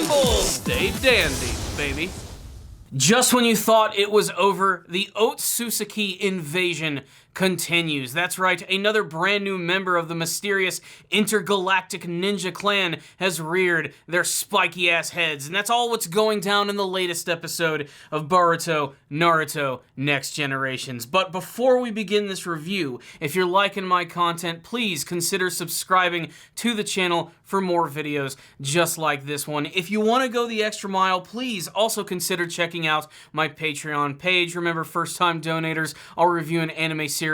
people, stay dandy, baby. Just when you thought it was over, the Otstsuki invasion continues. That's right, another brand new member of the mysterious intergalactic ninja clan has reared their spiky ass heads, and that's all what's going down in the latest episode of Boruto Naruto Next Generations. But before we begin this review, if you're liking my content, please consider subscribing to the channel for more videos just like this one. If you want to go the extra mile, please also consider checking out my Patreon page. Remember, first-time donators, I'll review an anime series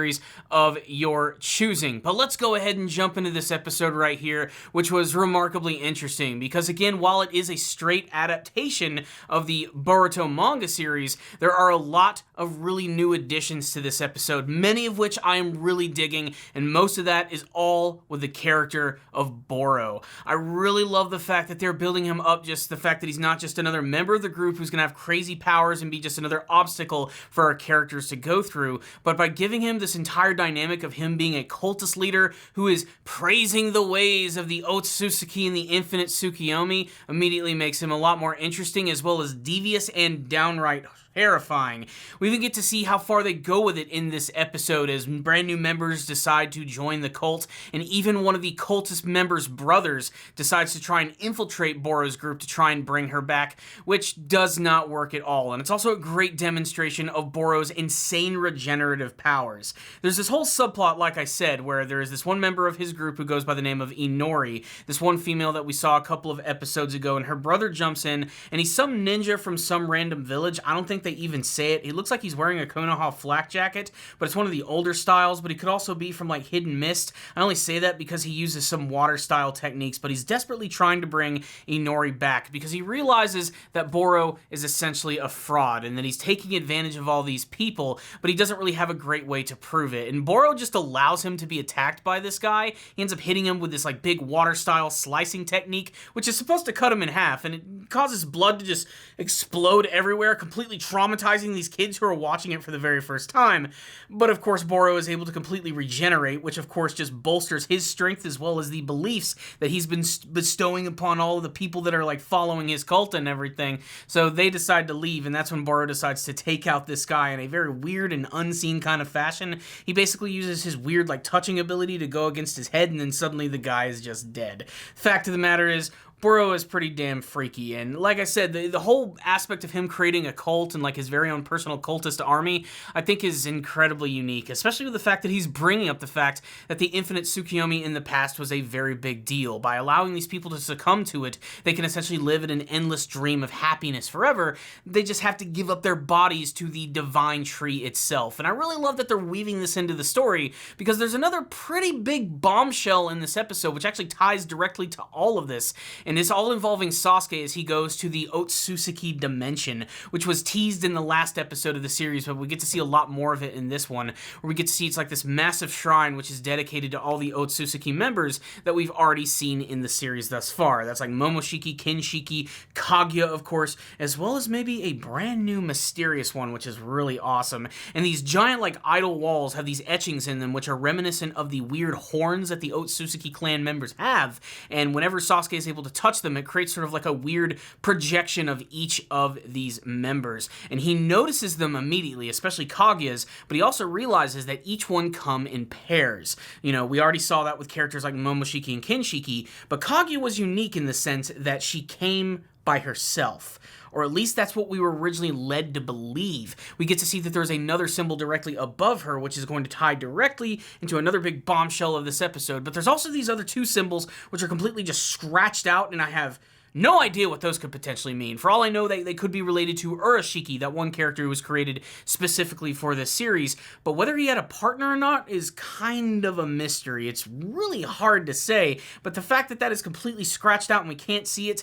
of your choosing. But let's go ahead and jump into this episode right here, which was remarkably interesting because, again, while it is a straight adaptation of the Boruto manga series, there are a lot of really new additions to this episode, many of which I am really digging, and most of that is all with the character of Boro. I really love the fact that they're building him up, just the fact that he's not just another member of the group who's gonna have crazy powers and be just another obstacle for our characters to go through, but by giving him this entire dynamic of him being a cultist leader who is praising the ways of the Otstsuki and the infinite Tsukiyomi immediately makes him a lot more interesting, as well as devious and downright terrifying. We even get to see how far they go with it in this episode as brand new members decide to join the cult, and even one of the cultist members' brothers decides to try and infiltrate Boro's group to try and bring her back, which does not work at all. And it's also a great demonstration of Boro's insane regenerative powers. There's this whole subplot, like I said, where there is this one member of his group who goes by the name of Inori, this one female that we saw a couple of episodes ago, and her brother jumps in, and he's some ninja from some random village. I don't think they even say it. He looks like he's wearing a Konoha flak jacket, but it's one of the older styles, but he could also be from like Hidden Mist. I only say that because he uses some water style techniques, but he's desperately trying to bring Inori back because he realizes that Boro is essentially a fraud and that he's taking advantage of all these people, but he doesn't really have a great way to prove it. And Boro just allows him to be attacked by this guy. He ends up hitting him with this like big water style slicing technique, which is supposed to cut him in half, and it causes blood to just explode everywhere, completely traumatizing these kids who are watching it for the very first time. But of course, Boro is able to completely regenerate, which of course just bolsters his strength as well as the beliefs that he's been bestowing upon all of the people that are like following his cult and everything. So they decide to leave, and that's when Boro decides to take out this guy in a very weird and unseen kind of fashion. He basically uses his weird like touching ability to go against his head, and then suddenly the guy is just dead. Fact of the matter is, Boro is pretty damn freaky, and like I said, the whole aspect of him creating a cult and like his very own personal cultist army, I think is incredibly unique, especially with the fact that he's bringing up the fact that the infinite Tsukiyomi in the past was a very big deal. By allowing these people to succumb to it, they can essentially live in an endless dream of happiness forever. They just have to give up their bodies to the divine tree itself, and I really love that they're weaving this into the story because there's another pretty big bombshell in this episode which actually ties directly to all of this. And it's all involving Sasuke as he goes to the Otstsuki dimension, which was teased in the last episode of the series, but we get to see a lot more of it in this one, where we get to see it's like this massive shrine which is dedicated to all the Otstsuki members that we've already seen in the series thus far. That's like Momoshiki, Kinshiki, Kaguya, of course, as well as maybe a brand new mysterious one, which is really awesome. And these giant like idol walls have these etchings in them, which are reminiscent of the weird horns that the Otstsuki clan members have, and whenever Sasuke is able to touch them, it creates sort of like a weird projection of each of these members. And he notices them immediately, especially Kaguya's, but he also realizes that each one come in pairs. You know, we already saw that with characters like Momoshiki and Kinshiki, but Kaguya was unique in the sense that she came by herself. Or at least that's what we were originally led to believe. We get to see that there's another symbol directly above her, which is going to tie directly into another big bombshell of this episode. But there's also these other two symbols, which are completely just scratched out, and I have no idea what those could potentially mean. For all I know, they could be related to Urashiki, that one character who was created specifically for this series, but whether he had a partner or not is kind of a mystery. It's really hard to say, but the fact that that is completely scratched out and we can't see it,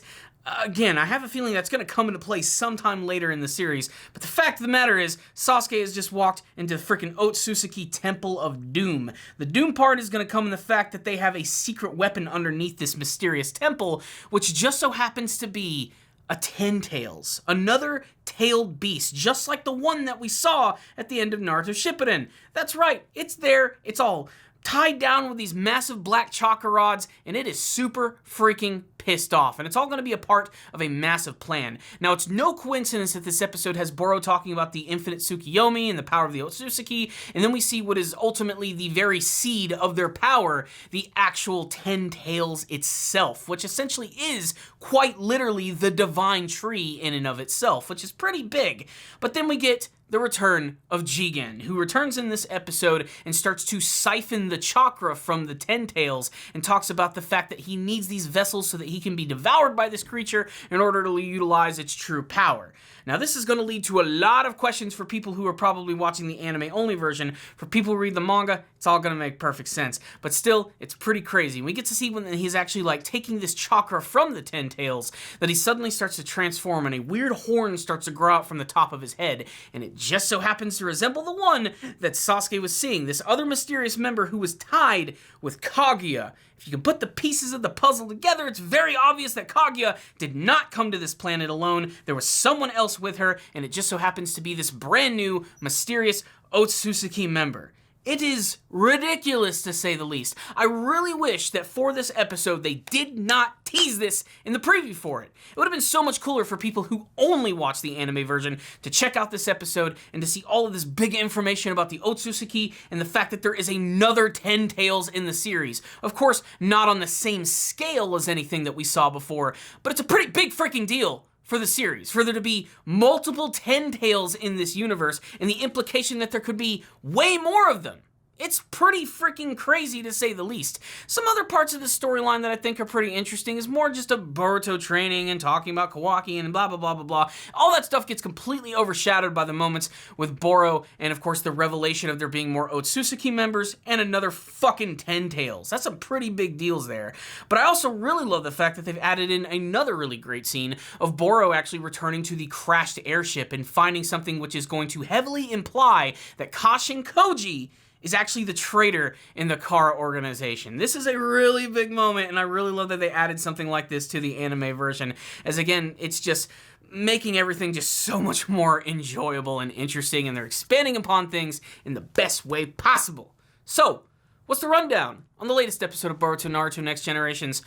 again, I have a feeling that's going to come into play sometime later in the series, but the fact of the matter is, Sasuke has just walked into the freaking Otstsuki Temple of Doom. The Doom part is going to come in the fact that they have a secret weapon underneath this mysterious temple, which just so happens to be a Ten-Tails, another tailed beast, just like the one that we saw at the end of Naruto Shippuden. That's right, it's there, it's all tied down with these massive black chakra rods, and it is super freaking pissed off, and it's all going to be a part of a massive plan. Now, it's no coincidence that this episode has Boro talking about the infinite Tsukiyomi and the power of the Otstsuki, and then we see what is ultimately the very seed of their power, the actual 10 Tails itself, which essentially is quite literally the divine tree in and of itself, which is pretty big. But then we get the return of Jigen, who returns in this episode and starts to siphon the chakra from the 10 Tails and talks about the fact that he needs these vessels so that he can be devoured by this creature in order to utilize its true power. Now, this is going to lead to a lot of questions for people who are probably watching the anime-only version. For people who read the manga, it's all going to make perfect sense. But still, it's pretty crazy. We get to see when he's actually, like, taking this chakra from the 10 Tails, that he suddenly starts to transform, and a weird horn starts to grow out from the top of his head, and it just so happens to resemble the one that Sasuke was seeing, this other mysterious member who was tied with Kaguya. If you can put the pieces of the puzzle together, it's very obvious that Kaguya did not come to this planet alone. There was someone else with her, and it just so happens to be this brand new, mysterious Otstsuki member. It is ridiculous, to say the least. I really wish that for this episode, they did not tease this in the preview for it. It would have been so much cooler for people who only watch the anime version to check out this episode and to see all of this big information about the Otstsuki and the fact that there is another 10 Tails in the series. Of course, not on the same scale as anything that we saw before, but it's a pretty big freaking deal for the series, for there to be multiple 10 Tails in this universe, and the implication that there could be way more of them. It's pretty freaking crazy, to say the least. Some other parts of the storyline that I think are pretty interesting is more just a Boruto training and talking about Kawaki and blah, blah, blah, blah, blah. All that stuff gets completely overshadowed by the moments with Boro and, of course, the revelation of there being more Otstsuki members and another fucking 10 Tails. That's some pretty big deals there. But I also really love the fact that they've added in another really great scene of Boro actually returning to the crashed airship and finding something which is going to heavily imply that Kashin Koji is actually the traitor in the Kara organization. This is a really big moment, and I really love that they added something like this to the anime version, as again, it's just making everything just so much more enjoyable and interesting, and they're expanding upon things in the best way possible. So, what's the rundown on the latest episode of Boruto Naruto Next Generations?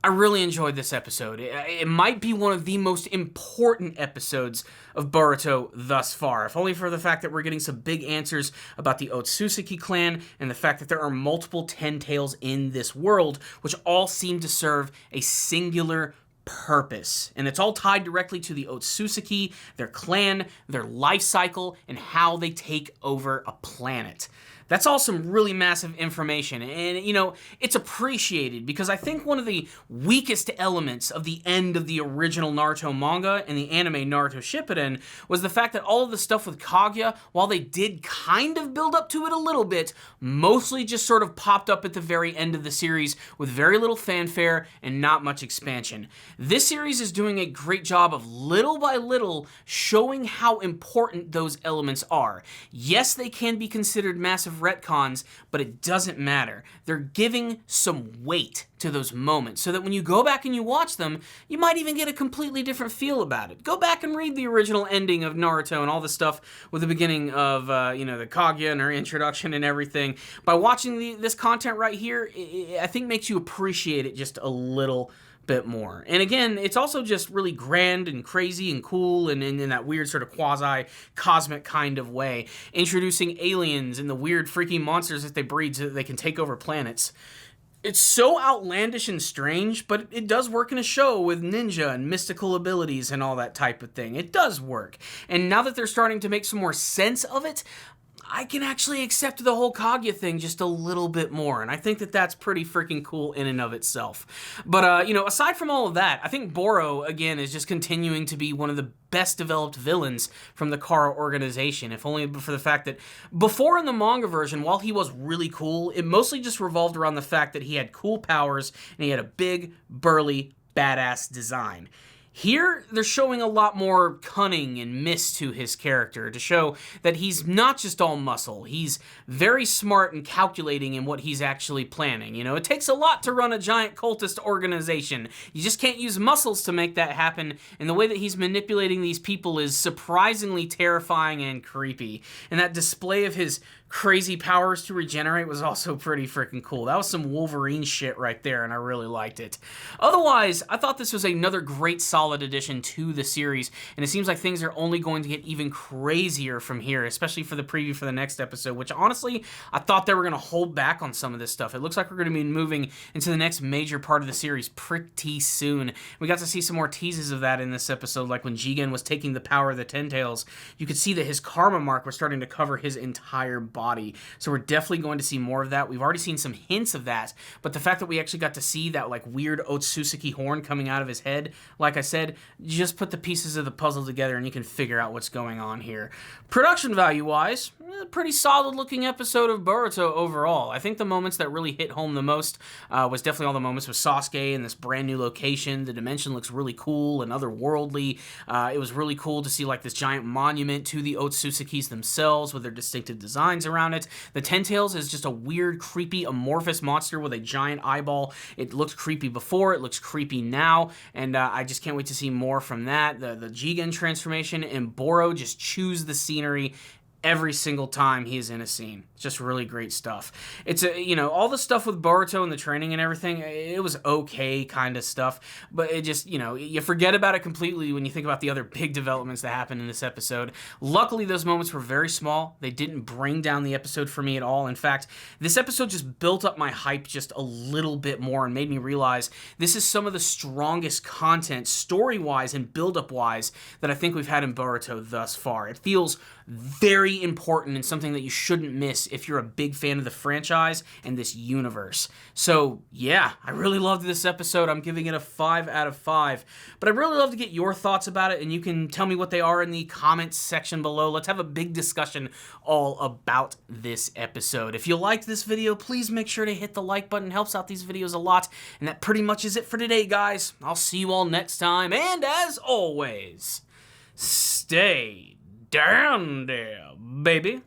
I really enjoyed this episode. It might be one of the most important episodes of Boruto thus far, if only for the fact that we're getting some big answers about the Otstsuki clan and the fact that there are multiple 10 Tails in this world, which all seem to serve a singular purpose. And it's all tied directly to the Otstsuki, their clan, their life cycle, and how they take over a planet. That's all some really massive information, and, you know, it's appreciated because I think one of the weakest elements of the end of the original Naruto manga and the anime Naruto Shippuden was the fact that all of the stuff with Kaguya, while they did kind of build up to it a little bit, mostly just sort of popped up at the very end of the series with very little fanfare and not much expansion. This series is doing a great job of little by little showing how important those elements are. Yes, they can be considered massive retcons, but it doesn't matter. They're giving some weight to those moments so that when you go back and you watch them, you might even get a completely different feel about it. Go back and read the original ending of Naruto and all the stuff with the beginning of, the Kaguya and her introduction and everything. By watching this content right here, I think makes you appreciate it just a little bit more. And again, it's also just really grand and crazy and cool and in that weird sort of quasi-cosmic kind of way. Introducing aliens and the weird freaky monsters that they breed so that they can take over planets. It's so outlandish and strange, but it does work in a show with ninja and mystical abilities and all that type of thing. It does work. And now that they're starting to make some more sense of it, I can actually accept the whole Kaguya thing just a little bit more, and I think that that's pretty freaking cool in and of itself. But, aside from all of that, I think Boro, again, is just continuing to be one of the best developed villains from the Kara organization, if only for the fact that before in the manga version, while he was really cool, it mostly just revolved around the fact that he had cool powers and he had a big, burly, badass design. Here, they're showing a lot more cunning and miss to his character to show that he's not just all muscle. He's very smart and calculating in what he's actually planning. You know, it takes a lot to run a giant cultist organization. You just can't use muscles to make that happen, and the way that he's manipulating these people is surprisingly terrifying and creepy. And that display of his crazy powers to regenerate was also pretty freaking cool. That was some Wolverine shit right there, and I really liked it. Otherwise, I thought this was another great solid addition to the series, and it seems like things are only going to get even crazier from here, especially for the preview for the next episode, which honestly, I thought they were going to hold back on some of this stuff. It looks like we're going to be moving into the next major part of the series pretty soon. We got to see some more teases of that in this episode, like when Jigen was taking the power of the Ten Tails. You could see that his karma mark was starting to cover his entire body. So we're definitely going to see more of that. We've already seen some hints of that, but the fact that we actually got to see that like weird Otstsuki horn coming out of his head, like I said, just put the pieces of the puzzle together and you can figure out what's going on here. Production value wise, pretty solid looking episode of Boruto overall. I think the moments that really hit home the most was definitely all the moments with Sasuke in this brand new location. The dimension looks really cool and otherworldly. It was really cool to see like this giant monument to the Ottsukis themselves with their distinctive designs around it. The Ten Tails is just a weird, creepy, amorphous monster with a giant eyeball. It looked creepy before, it looks creepy now, and I just can't wait to see more from that. The Jigen transformation and Boro just chews the scenery every single time he is in a scene. It's just really great stuff. It's all the stuff with Boruto and the training and everything, it was okay kind of stuff, but it just, you forget about it completely when you think about the other big developments that happened in this episode. Luckily, those moments were very small. They didn't bring down the episode for me at all. In fact, this episode just built up my hype just a little bit more and made me realize this is some of the strongest content, story-wise and build-up-wise, that I think we've had in Boruto thus far. It feels very important and something that you shouldn't miss if you're a big fan of the franchise and this universe. So yeah, I really loved this episode. I'm giving it a 5 out of 5, but I'd really love to get your thoughts about it, and you can tell me what they are in the comments section below. Let's have a big discussion all about this episode. If you liked this video, please make sure to hit the like button. It helps out these videos a lot, and that pretty much is it for today, guys. I'll see you all next time, and as always, stay down there, baby.